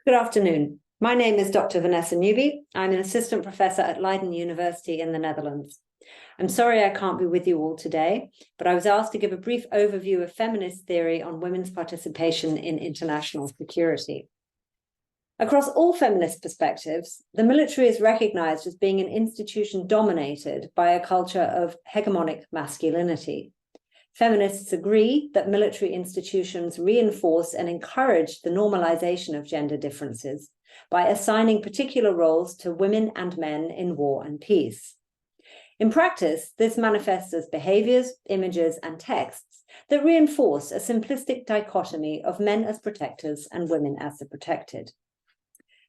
Good afternoon. My name is Dr. Vanessa Newby. I'm an assistant professor at Leiden University in the Netherlands. I'm sorry I can't be with you all today, but I was asked to give a brief overview of feminist theory on women's participation in international security. Across all feminist perspectives, the military is recognized as being an institution dominated by a culture of hegemonic masculinity. Feminists agree that military institutions reinforce and encourage the normalization of gender differences by assigning particular roles to women and men in war and peace. In practice, this manifests as behaviors, images, and texts that reinforce a simplistic dichotomy of men as protectors and women as the protected.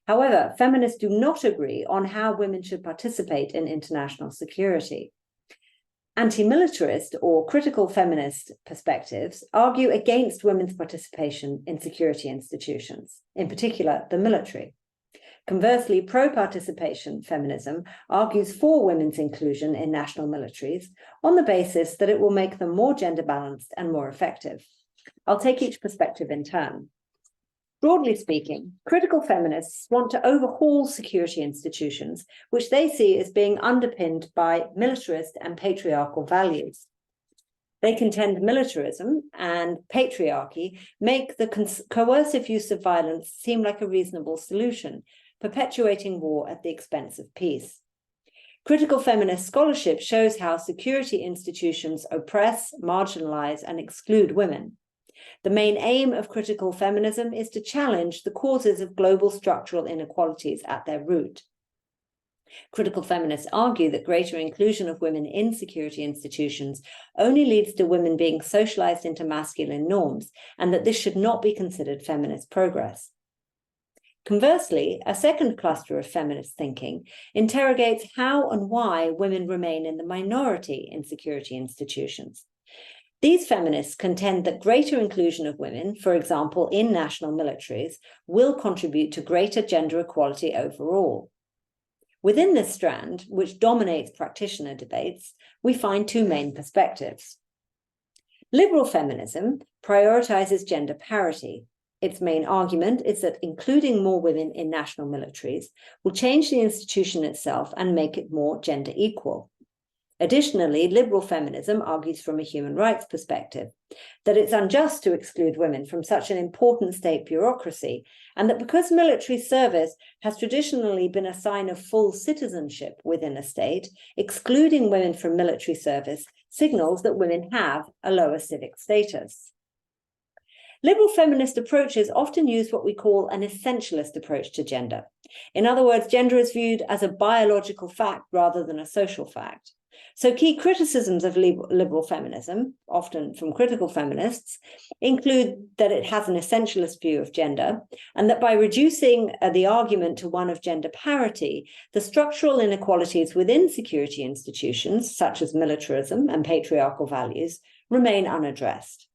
However, feminists do not agree on how women should participate in international security. Anti-militarist or critical feminist perspectives argue against women's participation in security institutions, in particular the military. Conversely, pro-participation feminism argues for women's inclusion in national militaries on the basis that it will make them more gender balanced and more effective. I'll take each perspective in turn. Broadly speaking, critical feminists want to overhaul security institutions, which they see as being underpinned by militarist and patriarchal values. They contend militarism and patriarchy make the coercive use of violence seem like a reasonable solution, perpetuating war at the expense of peace. Critical feminist scholarship shows how security institutions oppress, marginalize, and exclude women. The main aim of critical feminism is to challenge the causes of global structural inequalities at their root. Critical feminists argue that greater inclusion of women in security institutions only leads to women being socialized into masculine norms, and that this should not be considered feminist progress. Conversely, a second cluster of feminist thinking interrogates how and why women remain in the minority in security institutions. These feminists contend that greater inclusion of women, for example, in national militaries, will contribute to greater gender equality overall. Within this strand, which dominates practitioner debates, we find two main perspectives. Liberal feminism prioritizes gender parity. Its main argument is that including more women in national militaries will change the institution itself and make it more gender equal. Additionally, liberal feminism argues from a human rights perspective that it's unjust to exclude women from such an important state bureaucracy, and that because military service has traditionally been a sign of full citizenship within a state, excluding women from military service signals that women have a lower civic status. Liberal feminist approaches often use what we call an essentialist approach to gender. In other words, gender is viewed as a biological fact rather than a social fact. So key criticisms of liberal feminism, often from critical feminists, include that it has an essentialist view of gender, and that by reducing the argument to one of gender parity, the structural inequalities within security institutions, such as militarism and patriarchal values, remain unaddressed.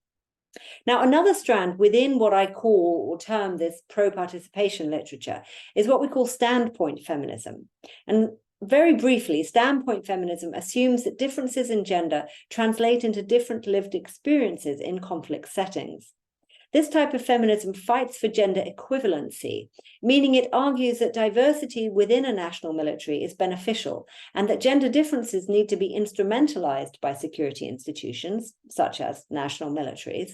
Now, another strand within what I call or term this pro-participation literature is what we call standpoint feminism. And very briefly, standpoint feminism assumes that differences in gender translate into different lived experiences in conflict settings. This type of feminism fights for gender equivalency, meaning it argues that diversity within a national military is beneficial and that gender differences need to be instrumentalized by security institutions, such as national militaries,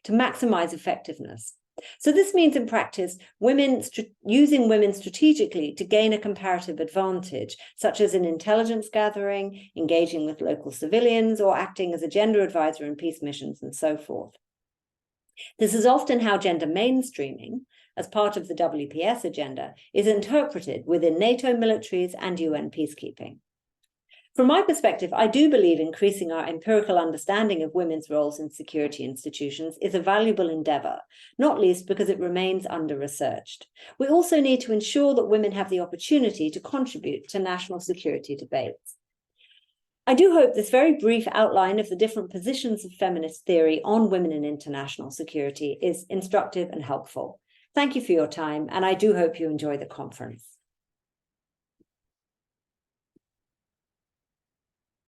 to maximize effectiveness. So this means in practice, using women strategically to gain a comparative advantage, such as in intelligence gathering, engaging with local civilians, or acting as a gender advisor in peace missions and so forth. This is often how gender mainstreaming, as part of the WPS agenda, is interpreted within NATO militaries and UN peacekeeping. From my perspective, I do believe increasing our empirical understanding of women's roles in security institutions is a valuable endeavor, not least because it remains under-researched. We also need to ensure that women have the opportunity to contribute to national security debates. I do hope this very brief outline of the different positions of feminist theory on women in international security is instructive and helpful. Thank you for your time, and I do hope you enjoy the conference.